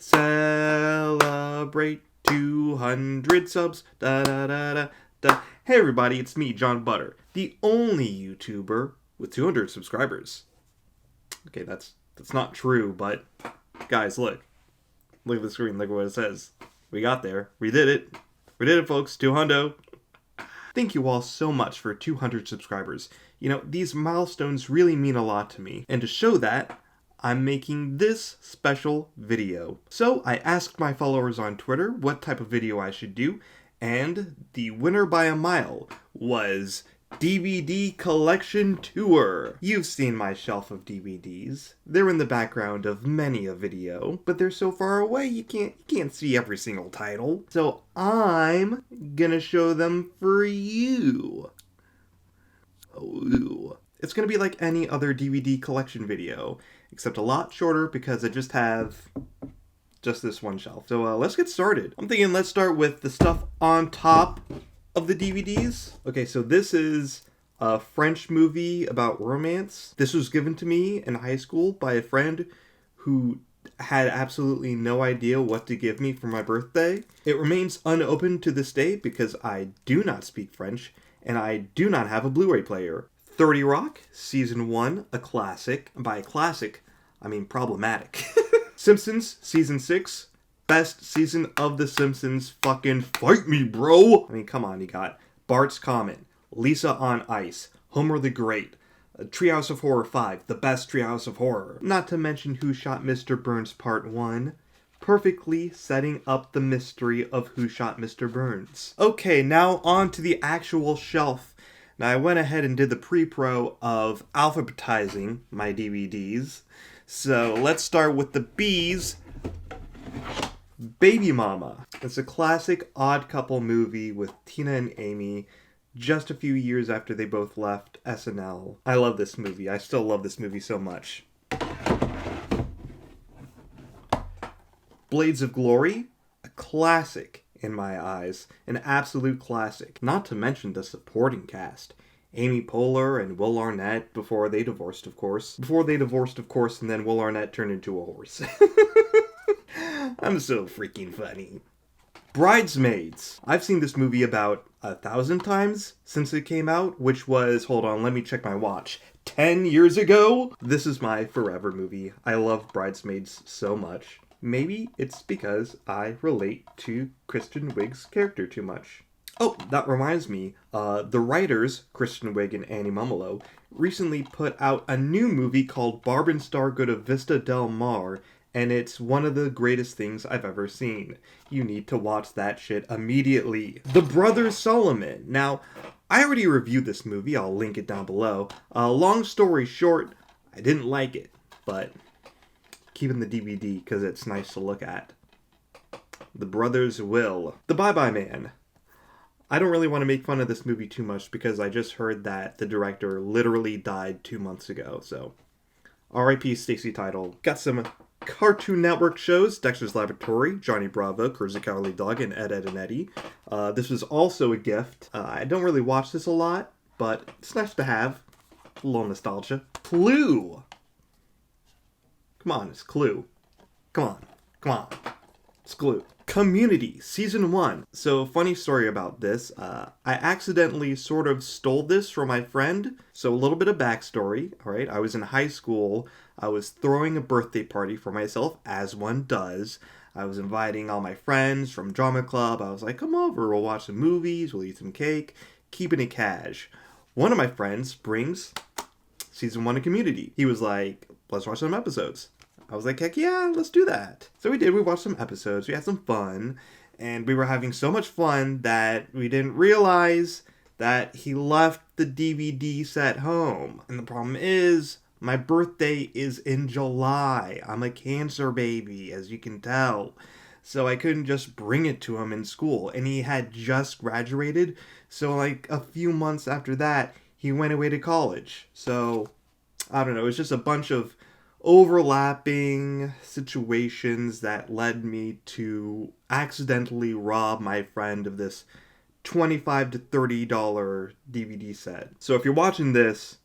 Celebrate 200 subs. Da da da da da. Hey everybody, it's me, John Butter, the only YouTuber with 200 subscribers. Okay, that's not true, but guys, look at the screen, look at what it says. We got there. We did it. We did it, folks. 200. Thank you all so much for 200 subscribers. You know, these milestones really mean a lot to me. And to show that, I'm making this special video. So I asked my followers on Twitter what type of video I should do, and the winner by a mile was DVD Collection Tour. You've seen my shelf of DVDs. They're in the background of many a video, but they're so far away you can't see every single title. So I'm gonna show them for you. Ooh. It's gonna be like any other DVD collection video, except a lot shorter because I just have this one shelf. So let's get started. I'm thinking let's start with the stuff on top of the DVDs. Okay, so this is a French movie about romance. This was given to me in high school by a friend who had absolutely no idea what to give me for my birthday. It remains unopened to this day because I do not speak French and I do not have a Blu-ray player. 30 Rock, Season 1, a classic. And by classic, I mean problematic. Simpsons Season 6, best season of The Simpsons. Fucking fight me, bro! I mean, come on, you got Bart's Comet, Lisa on Ice, Homer the Great, Treehouse of Horror 5, the best Treehouse of Horror. Not to mention Who Shot Mr. Burns Part 1, perfectly setting up the mystery of Who Shot Mr. Burns. Okay, now on to the actual shelf. Now I went ahead and did the pre-pro of alphabetizing my DVDs. So let's start with the B's. Baby Mama. It's a classic odd couple movie with Tina and Amy just a few years after they both left SNL. I love this movie. I still love this movie so much. Blades of Glory. A classic in my eyes. An absolute classic. Not to mention the supporting cast. Amy Poehler and Will Arnett before they divorced, of course. And then Will Arnett turned into a horse. I'm so freaking funny. Bridesmaids. I've seen this movie about 1,000 times since it came out, which was, hold on, let me check my watch, 10 years ago? This is my forever movie. I love Bridesmaids so much. Maybe it's because I relate to Kristen Wiig's character too much. Oh, that reminds me, the writers, Kristen Wiig and Annie Mumolo, recently put out a new movie called Barb and Star Go to Vista Del Mar, and it's one of the greatest things I've ever seen. You need to watch that shit immediately. The Brothers Solomon. Now, I already reviewed this movie, I'll link it down below. Long story short, I didn't like it, but keeping the DVD because it's nice to look at. The Brothers Will. The Bye-Bye Man. I don't really want to make fun of this movie too much because I just heard that the director literally died 2 months ago, so R.I.P. Stacy Tidal. Got some Cartoon Network shows, Dexter's Laboratory, Johnny Bravo, Courage the Cowardly Dog, and Ed, Edd and Eddy. This was also a gift. I don't really watch this a lot, but it's nice to have. A little nostalgia. Clue! Come on, it's Clue. Come on. It's Clue. Community, Season 1. So, funny story about this. I accidentally sort of stole this from my friend. So, a little bit of backstory, alright? I was in high school. I was throwing a birthday party for myself, as one does. I was inviting all my friends from drama club. I was like, come over, we'll watch some movies, we'll eat some cake, keeping it cash. One of my friends brings Season 1 of Community. He was like, let's watch some episodes. I was like, heck yeah, let's do that. So we did, we watched some episodes, we had some fun, and we were having so much fun that we didn't realize that he left the DVD set home. And the problem is, my birthday is in July. I'm a Cancer baby, as you can tell. So I couldn't just bring it to him in school. And he had just graduated, so like a few months after that, he went away to college. So, I don't know, it was just a bunch of overlapping situations that led me to accidentally rob my friend of this $25 to $30 DVD set. So if you're watching this,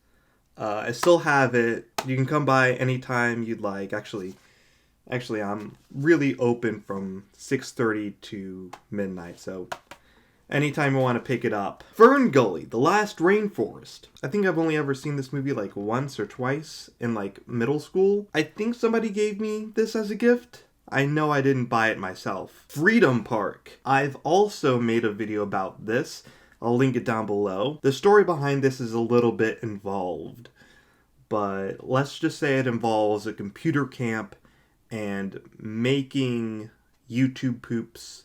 I still have it. You can come by anytime you'd like. Actually, Actually, I'm really open from 6:30 to midnight, so anytime you want to pick it up. Fern Gully, The Last Rainforest. I think I've only ever seen this movie like once or twice in like middle school. I think somebody gave me this as a gift. I know I didn't buy it myself. Freedom Park. I've also made a video about this. I'll link it down below. The story behind this is a little bit involved, but let's just say it involves a computer camp and making YouTube poops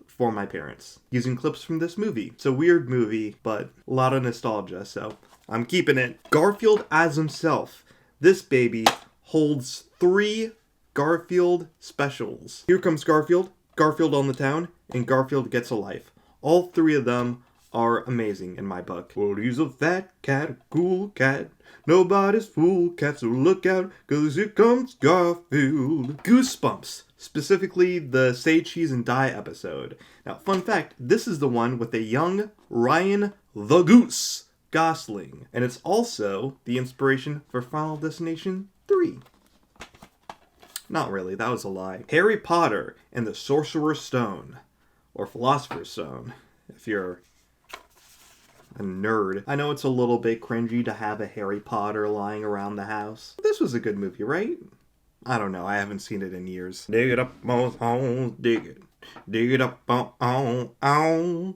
for my parents using clips from this movie. It's a weird movie, but a lot of nostalgia, so I'm keeping it. Garfield as himself. This baby holds 3 Garfield Specials. Here comes Garfield, Garfield on the Town, and Garfield Gets a Life. All 3 of them are amazing in my book. Well, he's a fat cat, a cool cat. Nobody's fool, cat, so look out, 'cause here comes Garfield. Goosebumps, specifically the Say Cheese and Die episode. Now, fun fact, this is the one with a young Ryan the Goose Gosling. And it's also the inspiration for Final Destination 3. Not really, that was a lie. Harry Potter and the Sorcerer's Stone. Or Philosopher's Stone, if you're a nerd. I know it's a little bit cringy to have a Harry Potter lying around the house. This was a good movie, right? I don't know, I haven't seen it in years. Dig it up, on, dig it. Dig it up, on.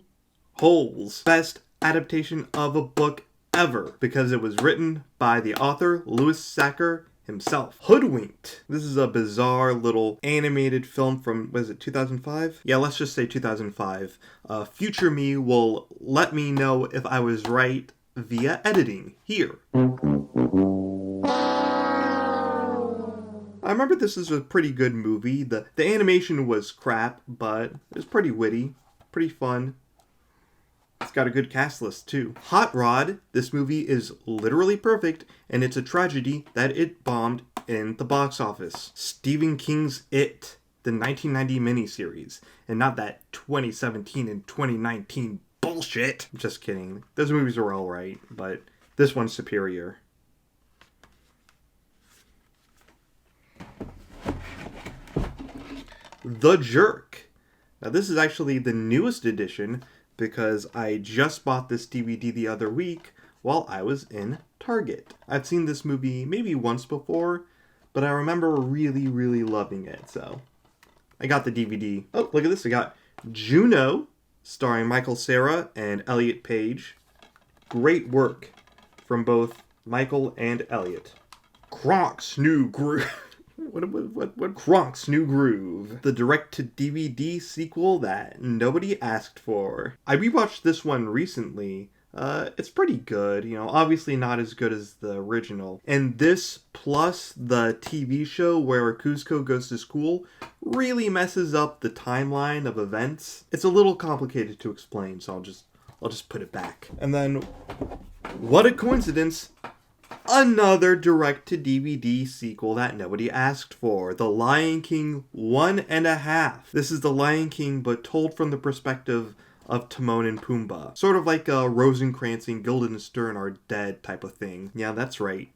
Holes. Best adaptation of a book ever, because it was written by the author, Louis Sachar himself. Hoodwinked. This is a bizarre little animated film from, was it 2005? Yeah, let's just say 2005. Future me will let me know if I was right via editing here. I remember this is a pretty good movie. The animation was crap, but it was pretty witty, pretty fun. It's got a good cast list, too. Hot Rod. This movie is literally perfect, and it's a tragedy that it bombed in the box office. Stephen King's It, the 1990 miniseries, and not that 2017 and 2019 bullshit. Just kidding. Those movies are alright, but this one's superior. The Jerk. Now, this is actually the newest edition, because I just bought this DVD the other week while I was in Target. I'd seen this movie maybe once before, but I remember really, really loving it, so I got the DVD. Oh, look at this. I got Juno, starring Michael Cera and Elliot Page. Great work from both Michael and Elliot. Kronk's New Groove. What Kronk's New Groove? The direct-to-DVD sequel that nobody asked for. I rewatched this one recently. It's pretty good, you know, obviously not as good as the original. And this plus the TV show where Kuzco goes to school really messes up the timeline of events. It's a little complicated to explain, so I'll just put it back. And then, what a coincidence! Another direct-to-DVD sequel that nobody asked for. The Lion King 1.5. This is The Lion King, but told from the perspective of Timon and Pumbaa. Sort of like a Rosencrantz and Guildenstern are dead type of thing. Yeah, that's right.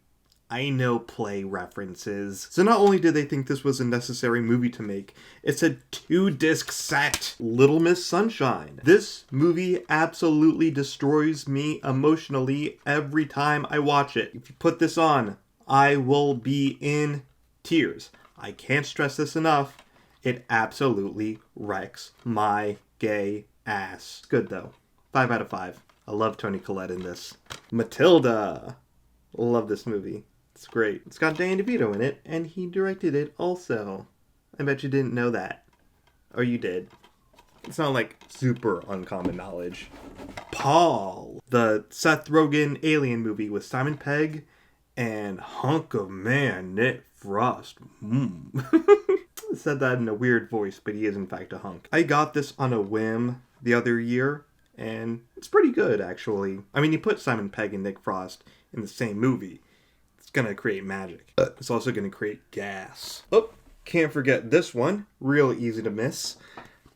I know play references. So not only did they think this was a necessary movie to make, it's a 2-disc set. Little Miss Sunshine. This movie absolutely destroys me emotionally every time I watch it. If you put this on, I will be in tears. I can't stress this enough. It absolutely wrecks my gay ass. It's good though. 5 out of 5. I love Toni Collette in this. Matilda. Love this movie. It's great. It's got Dan DeVito in it, and he directed it also. I bet you didn't know that. Or you did. It's not like super uncommon knowledge. Paul. The Seth Rogen alien movie with Simon Pegg and hunk of man Nick Frost. I said that in a weird voice, but he is in fact a hunk. I got this on a whim the other year, and it's pretty good, actually. I mean, you put Simon Pegg and Nick Frost in the same movie, it's gonna create magic. It's also gonna create gas. Oh, can't forget this one. Real easy to miss.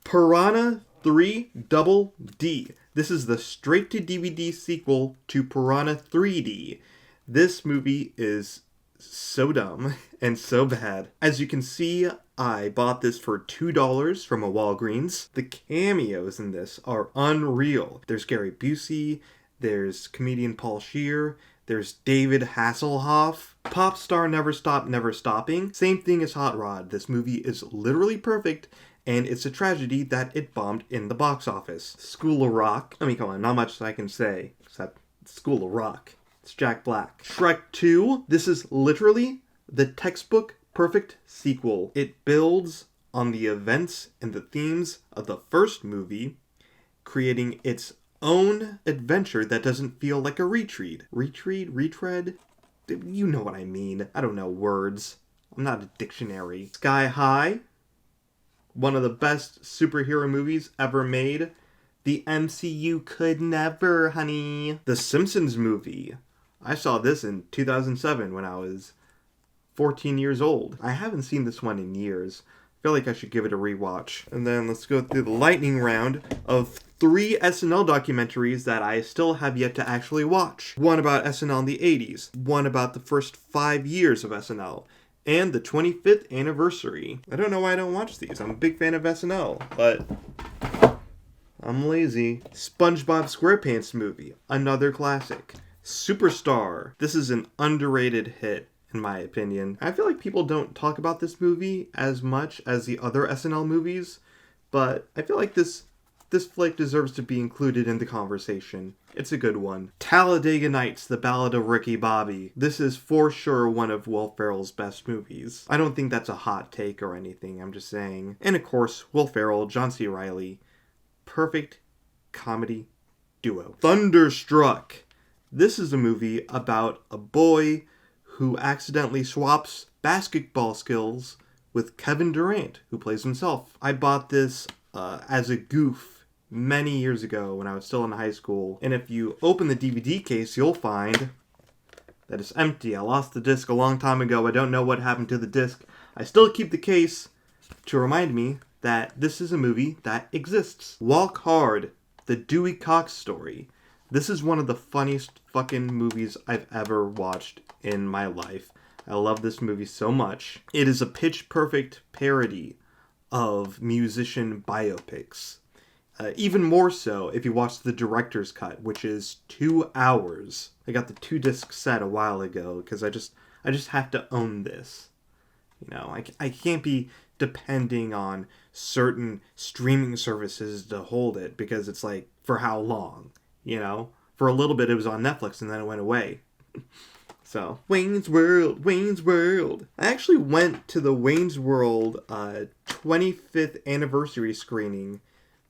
Piranha 3 Double D. This is the straight-to-DVD sequel to Piranha 3D. This movie is so dumb and so bad. As you can see, I bought this for $2 from a Walgreens. The cameos in this are unreal. There's Gary Busey, there's comedian Paul Scheer, there's David Hasselhoff, pop star Never Stop Never Stopping. Same thing as Hot Rod. This movie is literally perfect, and it's a tragedy that it bombed in the box office. School of Rock. I mean, come on, not much I can say except School of Rock. It's Jack Black. Shrek 2. This is literally the textbook perfect sequel. It builds on the events and the themes of the first movie, creating its own adventure that doesn't feel like a retread. Retread? You know what I mean. I don't know words. I'm not a dictionary. Sky High. One of the best superhero movies ever made. The MCU could never, honey. The Simpsons movie. I saw this in 2007 when I was 14 years old. I haven't seen this one in years. I feel like I should give it a rewatch. And then let's go through the lightning round of 3 SNL documentaries that I still have yet to actually watch. One about SNL in the 80s, one about the first 5 years of SNL, and the 25th anniversary. I don't know why I don't watch these. I'm a big fan of SNL, but I'm lazy. Spongebob Squarepants movie, another classic. Superstar. This is an underrated hit, in my opinion. I feel like people don't talk about this movie as much as the other SNL movies, but I feel like this flick deserves to be included in the conversation. It's a good one. Talladega Nights, The Ballad of Ricky Bobby. This is for sure one of Will Ferrell's best movies. I don't think that's a hot take or anything, I'm just saying. And of course, Will Ferrell, John C. Reilly. Perfect comedy duo. Thunderstruck. This is a movie about a boy who accidentally swaps basketball skills with Kevin Durant, who plays himself. I bought this as a goof many years ago when I was still in high school. And if you open the DVD case, you'll find that it's empty. I lost the disc a long time ago. I don't know what happened to the disc. I still keep the case to remind me that this is a movie that exists. Walk Hard, the Dewey Cox story. This is one of the funniest fucking movies I've ever watched in my life. I love this movie so much. It is a pitch-perfect parody of musician biopics. Even more so if you watch the director's cut, which is 2 hours. I got the 2-disc set a while ago because I just have to own this. You know, I can't be depending on certain streaming services to hold it because it's like, for how long? You know? For a little bit it was on Netflix and then it went away. So, Wayne's World. I actually went to the Wayne's World 25th anniversary screening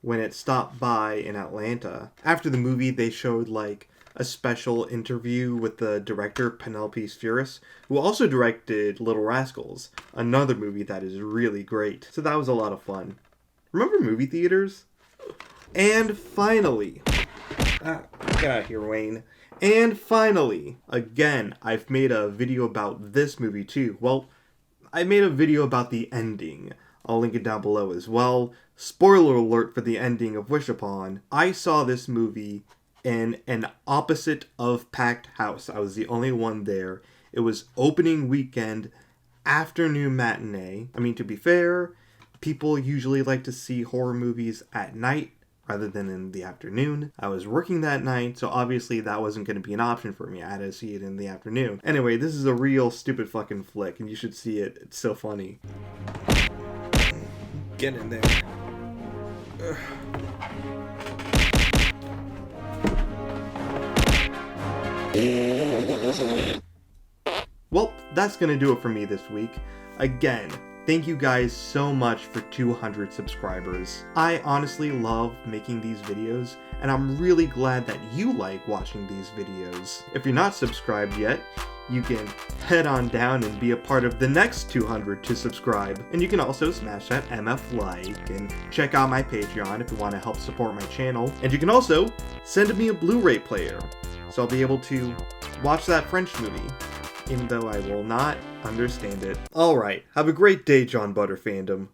when it stopped by in Atlanta. After the movie, they showed like a special interview with the director, Penelope Spheris, who also directed Little Rascals, another movie that is really great. So that was a lot of fun. Remember movie theaters? And finally, get out of here, Wayne. And finally, again, I've made a video about this movie too. Well, I made a video about the ending. I'll link it down below as well. Spoiler alert for the ending of Wish Upon. I saw this movie in an opposite of packed house. I was the only one there. It was opening weekend, afternoon matinee. I mean, to be fair, people usually like to see horror movies at night rather than in the afternoon. I was working that night, so obviously that wasn't going to be an option for me. I had to see it in the afternoon. Anyway, this is a real stupid fucking flick, and you should see it. It's so funny. Get in there. Ugh. Well, that's gonna do it for me this week. Again, thank you guys so much for 200 subscribers. I honestly love making these videos, and I'm really glad that you like watching these videos. If you're not subscribed yet, you can head on down and be a part of the next 200 to subscribe. And you can also smash that MF like and check out my Patreon if you want to help support my channel. And you can also send me a Blu-ray player, so I'll be able to watch that French movie, even though I will not understand it. Alright, have a great day, John Butter fandom.